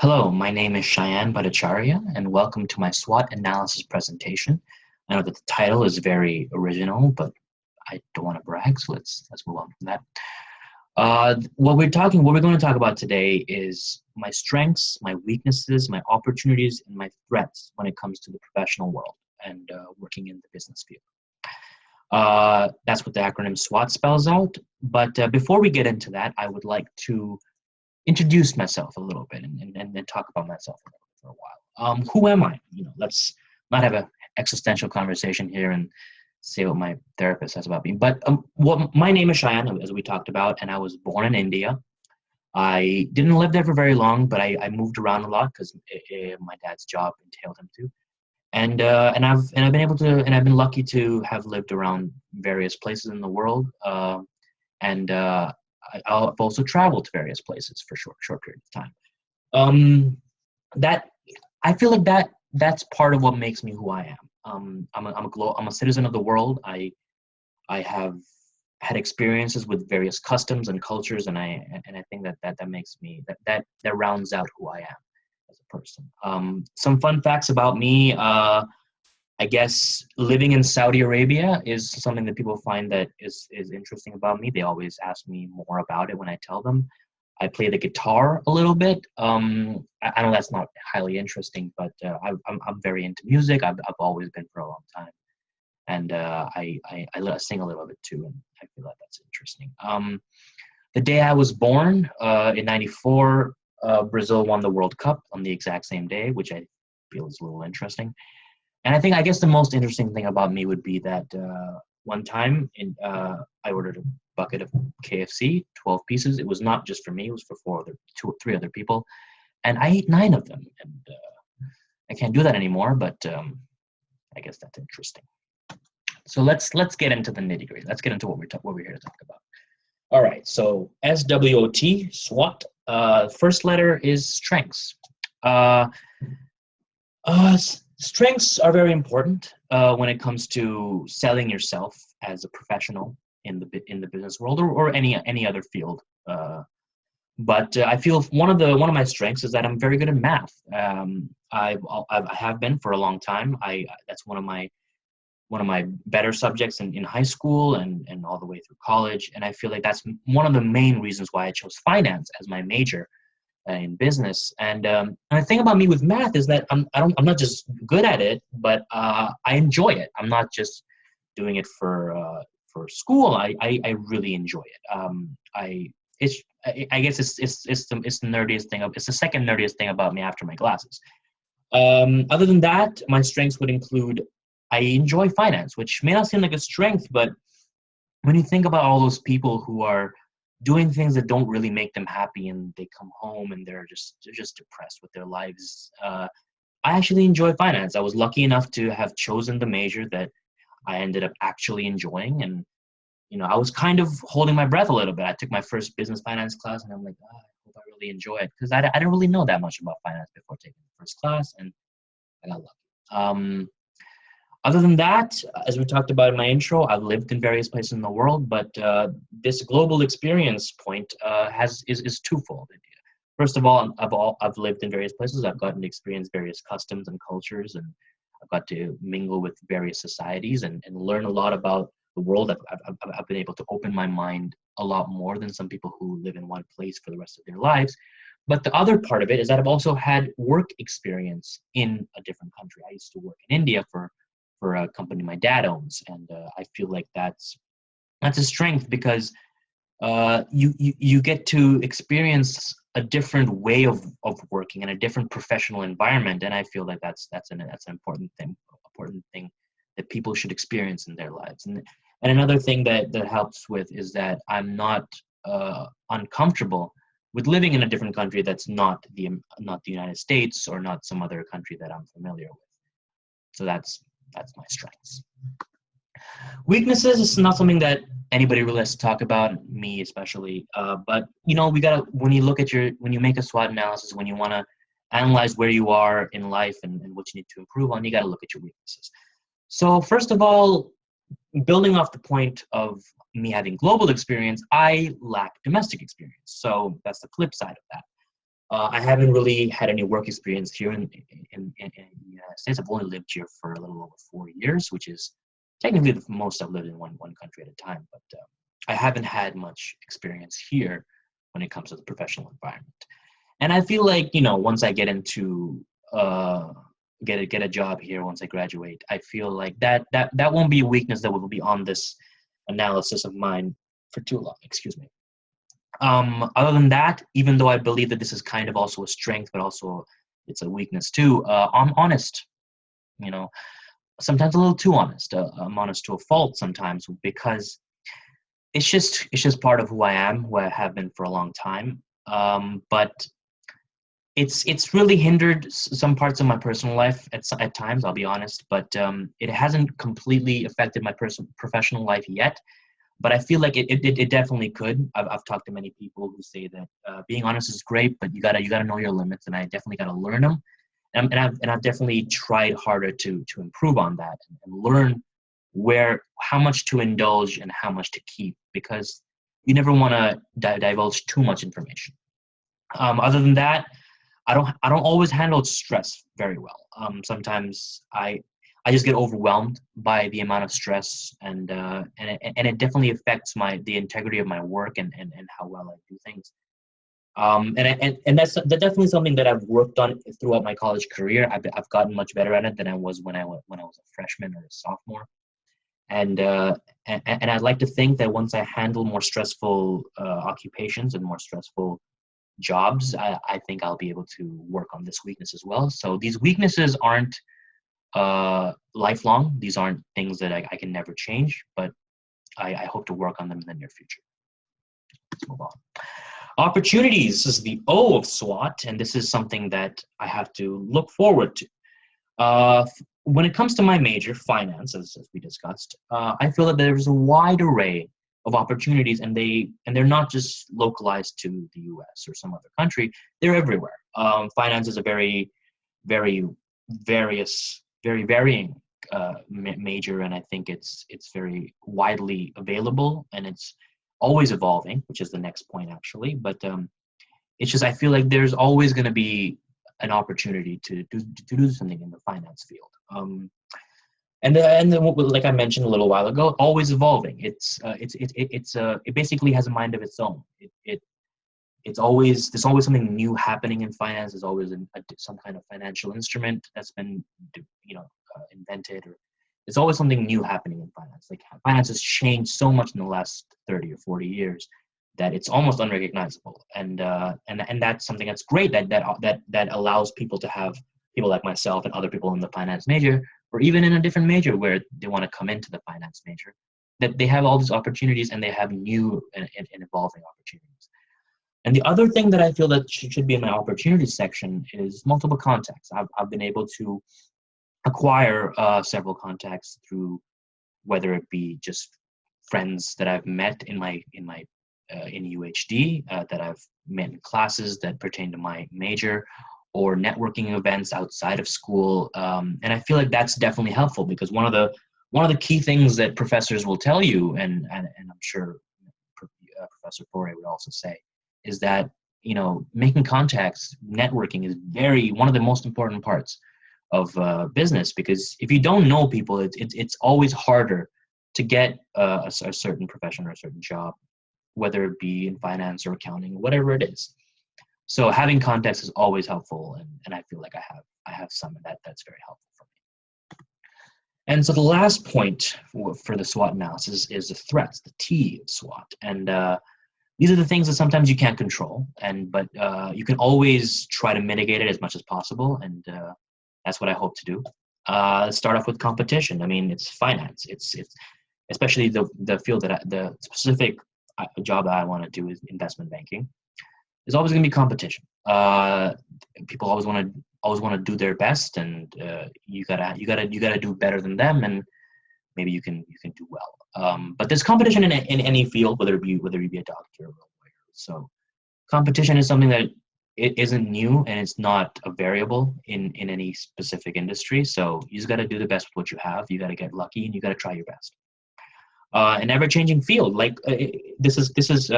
Hello, my name is Bhattacharya, and welcome to my SWOT analysis presentation. I know that the title is very original, but I don't want to brag, so let's move on from that. What we're going to talk about today is my strengths, my weaknesses, my opportunities, and my threats when it comes to the professional world and working in the business field. That's what the acronym SWOT spells out. But before we get into that, I would like to introduce myself a little bit and talk about myself a little bit for a while. Who am I? Let's not have an existential conversation here and say what my therapist says about me. But my name is Shayan, as we talked about, and I was born in India. I didn't live there for very long, but I moved around a lot because my dad's job entailed him to. And I've been lucky to have lived around various places in the world. I've also traveled to various places for short periods of time. That I feel like that's part of what makes me who I am. I'm a citizen of the world. I have had experiences with various customs and cultures, and I think that makes me that rounds out who I am as a person. Some fun facts about me. I guess living in Saudi Arabia is something that people find that is interesting about me. They always ask me more about it when I tell them. I play the guitar a little bit. I know that's not highly interesting, but I'm very into music. I've always been for a long time, and I sing a little bit too, and I feel like that's interesting. The day I was born in '94, Brazil won the World Cup on the exact same day, which I feel is a little interesting. And I guess the most interesting thing about me would be that one time I ordered a bucket of KFC, 12 pieces. It was not just for me; it was for three other people, and I ate 9 of them. And I can't do that anymore, but I guess that's interesting. So let's get into the nitty gritty. Let's get into what we're here to talk about. All right. So SWOT, SWOT. First letter is strengths. Strengths are very important when it comes to selling yourself as a professional in the business world or any other field. But I feel one of my strengths is that I'm very good at math. I have been for a long time. That's one of my better subjects in high school and all the way through college. And I feel like that's one of the main reasons why I chose finance as my major in business. And the thing about me with math is that I'm not just good at it, but I enjoy it. I'm not just doing it for school. I really enjoy it. I guess it's the nerdiest thing. It's the second nerdiest thing about me after my classes. Other than that, my strengths would include I enjoy finance, which may not seem like a strength, but when you think about all those people who are doing things that don't really make them happy and they come home and they're just depressed with their lives. I actually enjoy finance. I was lucky enough to have chosen the major that I ended up actually enjoying. And, I was kind of holding my breath a little bit. I took my first business finance class and I'm like, I hope I really enjoy it. Because I didn't really know that much about finance before taking the first class, and I got lucky. Other than that, as we talked about in my intro, I've lived in various places in the world, but this global experience point is twofold. First of all, I've lived in various places. I've gotten to experience various customs and cultures, and I've got to mingle with various societies and learn a lot about the world. I've been able to open my mind a lot more than some people who live in one place for the rest of their lives. But the other part of it is that I've also had work experience in a different country. I used to work in India for a company my dad owns, and I feel like that's a strength because you get to experience a different way of working in a different professional environment, and I feel like that's an important thing that people should experience in their lives. And another thing that helps with is that I'm not uncomfortable with living in a different country that's not the United States or not some other country that I'm familiar with. So that's my strengths. Weaknesses is not something that anybody really has to talk about, me especially. But when you make a SWOT analysis, when you want to analyze where you are in life and what you need to improve on, you got to look at your weaknesses. So first of all, building off the point of me having global experience, I lack domestic experience. So that's the flip side of that. I haven't really had any work experience here in the United States. I've only lived here for a little over 4 years, which is technically the most I've lived in one country at a time. But I haven't had much experience here when it comes to the professional environment. And I feel like, once I get into get a job here, once I graduate, I feel like that won't be a weakness that will be on this analysis of mine for too long. Excuse me. Other than that, even though I believe that this is kind of also a strength, but also it's a weakness too, I'm honest, sometimes a little too honest. I'm honest to a fault sometimes because it's just part of who I am, who I have been for a long time. But it's really hindered some parts of my personal life at times, I'll be honest, but it hasn't completely affected my professional life yet. But I feel like it definitely could. I've talked to many people who say that being honest is great, but you gotta know your limits, and I definitely gotta learn them. And I've definitely tried harder to improve on that and learn how much to indulge and how much to keep, because you never want to divulge too much information. Other than that, I don't always handle stress very well. Sometimes I just get overwhelmed by the amount of stress, and it definitely affects the integrity of my work and how well I do things. And that's definitely something that I've worked on throughout my college career. I've gotten much better at it than I was when I was a freshman or a sophomore. And I'd like to think that once I handle more stressful occupations and more stressful jobs, I think I'll be able to work on this weakness as well. So these weaknesses aren't lifelong. These aren't things that I can never change, but I hope to work on them in the near future. Let's move on. Opportunities is the O of SWOT, and this is something that I have to look forward to. When it comes to my major, finance, as we discussed, I feel that there's a wide array of opportunities, and they're not just localized to the U.S. or some other country. They're everywhere. Finance is a very, very varying major, and I think it's very widely available, and it's always evolving, which is the next point actually. But it's just, I feel like there's always going to be an opportunity to do something in the finance field. And like I mentioned a little while ago, always evolving. It basically has a mind of its own. There's always something new happening in finance. There's always some kind of financial instrument that's been invented, or there's always something new happening in finance. Like, finance has changed so much in the last 30 or 40 years that it's almost unrecognizable. And that's something that's great, that allows people to have people like myself and other people in the finance major, or even in a different major where they want to come into the finance major, that they have all these opportunities and they have new and evolving opportunities. And the other thing that I feel that should be in my opportunities section is multiple contacts. I've been able to acquire several contacts through, whether it be just friends that I've met in UHD, that I've met in classes that pertain to my major, or networking events outside of school. And I feel like that's definitely helpful, because one of the key things that professors will tell you, and I'm sure Professor Pore would also say, is that making contacts, networking is one of the most important parts of business, because if you don't know people, it's always harder to get a certain profession or a certain job, whether it be in finance or accounting, whatever it is. So having contacts is always helpful, and I feel like I have some of that that's very helpful for me. And so the last point for the SWOT analysis is the threats, the T of SWOT. And these are the things that sometimes you can't control, but you can always try to mitigate it as much as possible, and that's what I hope to do. Let's start off with competition. I mean, it's finance. It's especially the field the specific job that I want to do is investment banking. There's always going to be competition. People always want to do their best, and you gotta do better than them, and maybe you can do well. But there's competition in any field, whether you be a doctor or a lawyer. So competition is something that it isn't new, and it's not a variable in any specific industry. So you just got to do the best with what you have. You got to get lucky, and you got to try your best. An ever-changing field, like this is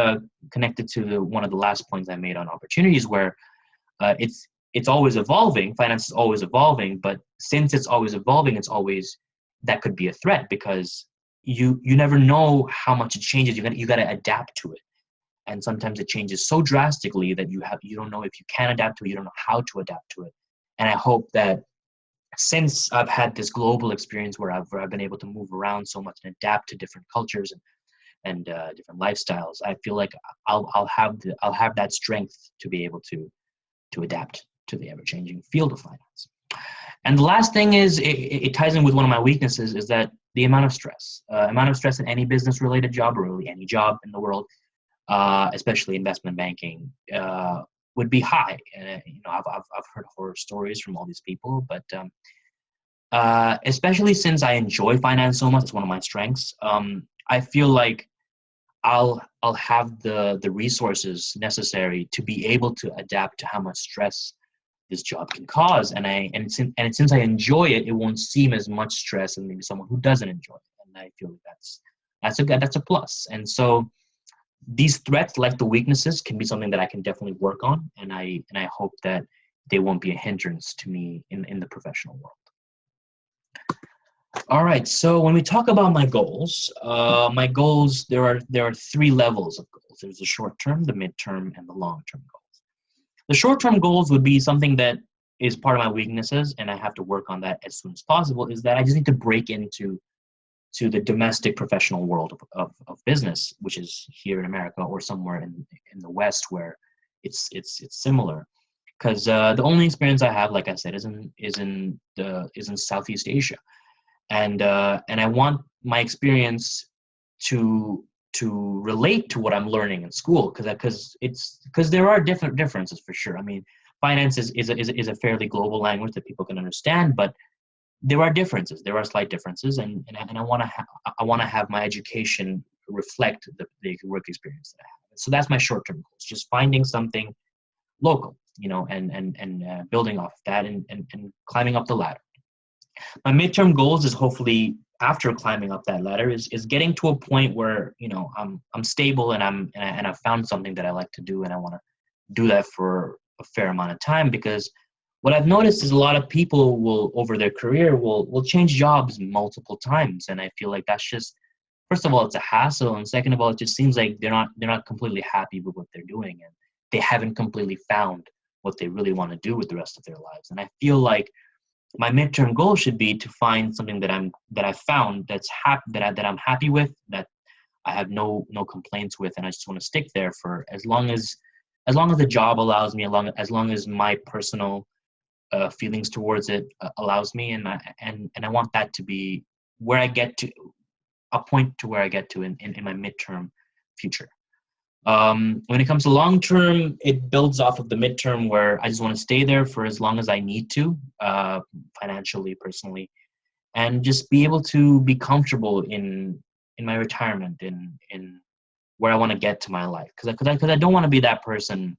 connected to one of the last points I made on opportunities, where It's always evolving. Finance is always evolving, but since it's always evolving, it's always that could be a threat, because you never know how much it changes. You got to adapt to it, and sometimes it changes so drastically that you don't know if you can adapt to it. You don't know how to adapt to it. And I hope that since I've had this global experience where I've been able to move around so much and adapt to different cultures and different lifestyles, I feel like I'll have that strength to be able to adapt to the ever-changing field of finance. And the last thing is, it ties in with one of my weaknesses, is that the amount of stress in any business-related job, or really any job in the world, especially investment banking, would be high. And I've heard horror stories from all these people, but especially since I enjoy finance so much, it's one of my strengths. I feel like I'll have the resources necessary to be able to adapt to how much stress this job can cause, and since I enjoy it, it won't seem as much stress as maybe someone who doesn't enjoy it, and I feel like that's a plus. And so these threats, like the weaknesses, can be something that I can definitely work on, and I hope that they won't be a hindrance to me in the professional world. All right, so when we talk about my goals, there are three levels of goals. There's the short term, the midterm, and the long term goals. The short term goals would be something that is part of my weaknesses, and I have to work on that as soon as possible. Is that I just need to break into the domestic professional world of business, which is here in America or somewhere in the West where it's similar. Because the only experience I have, like I said, is in Southeast Asia. And I want my experience to relate to what I'm learning in school, because there are differences for sure. I mean, finance is a fairly global language that people can understand, but there are differences. There are slight differences, and I want to have my education reflect the work experience that I have. So that's my short-term goals: just finding something local, and building off that and climbing up the ladder. My midterm goals is, hopefully after climbing up that ladder, is getting to a point where I'm stable and I've found something that I like to do, and I want to do that for a fair amount of time. Because what I've noticed is a lot of people will, over their career, will change jobs multiple times, and I feel like that's just, first of all, it's a hassle, and second of all, it just seems like they're not completely happy with what they're doing, and they haven't completely found what they really want to do with the rest of their lives. And I feel like my midterm goal should be to find something that I've found that I'm happy with, that I have no complaints with, and I just want to stick there for as long as the job allows me, as long as my personal feelings towards it allows me, and I want that to be where I get to, a point to where I get to in my midterm future. When it comes to long term, it builds off of the midterm, where I just want to stay there for as long as I need to, financially, personally, and just be able to be comfortable in my retirement, in where I want to get to my life. Because I don't want to be that person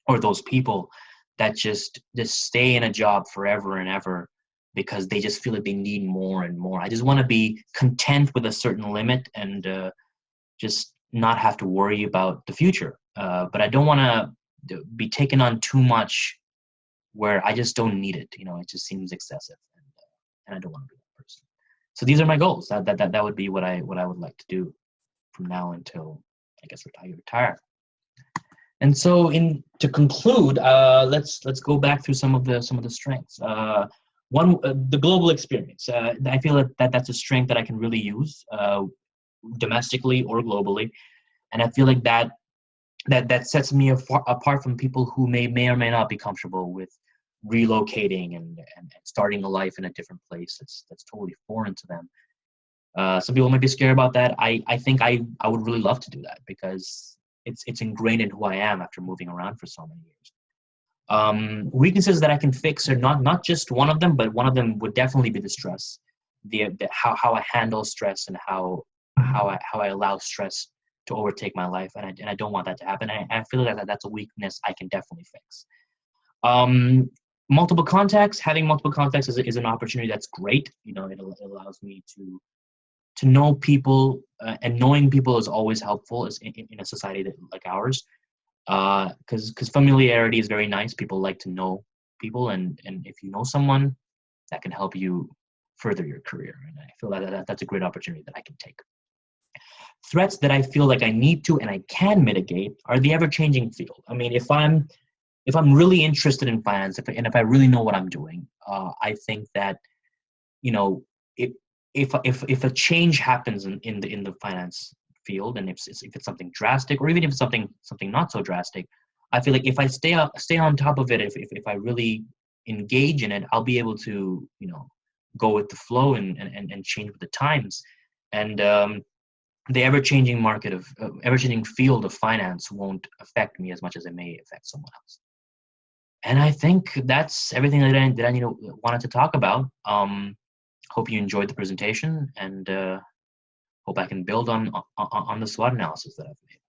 or those people that just stay in a job forever and ever because they just feel like they need more and more. I just want to be content with a certain limit and just not have to worry about the future. But I don't want to be taken on too much where I just don't need it. It just seems excessive, and I don't want to be that person. So these are my goals. That would be what I would like to do from now until, I guess, I retire. And so, to conclude, let's go back through some of the strengths. One, the global experience. I feel that's a strength that I can really use, domestically or globally, and I feel like that sets me apart from people who may or may not be comfortable with relocating and starting a life in a different place that's totally foreign to them. Some people might be scared about that. I think I would really love to do that, because it's ingrained in who I am after moving around for so many years. Weaknesses that I can fix are not just one of them, but one of them would definitely be the stress, how I handle stress, and how I allow stress to overtake my life, and I don't want that to happen. I feel like that's a weakness I can definitely fix. Multiple contacts. Having multiple contacts is an opportunity that's great. It allows me to know people, and knowing people is always helpful in a society like ours. Because familiarity is very nice. People like to know people, and if you know someone, that can help you further your career. And I feel that's a great opportunity that I can take. Threats that I feel like I need to and I can mitigate are the ever-changing field. I mean, if I'm really interested in finance, if I really know what I'm doing, I think that, you know, if if a change happens in the finance field, and if it's something drastic, or even if it's something not so drastic, I feel like if I stay on top of it, if I really engage in it, I'll be able to, go with the flow and change with the times. And the ever-changing field of finance won't affect me as much as it may affect someone else. And I think that's everything that I wanted to talk about. Hope you enjoyed the presentation, and hope I can build on the SWOT analysis that I've made.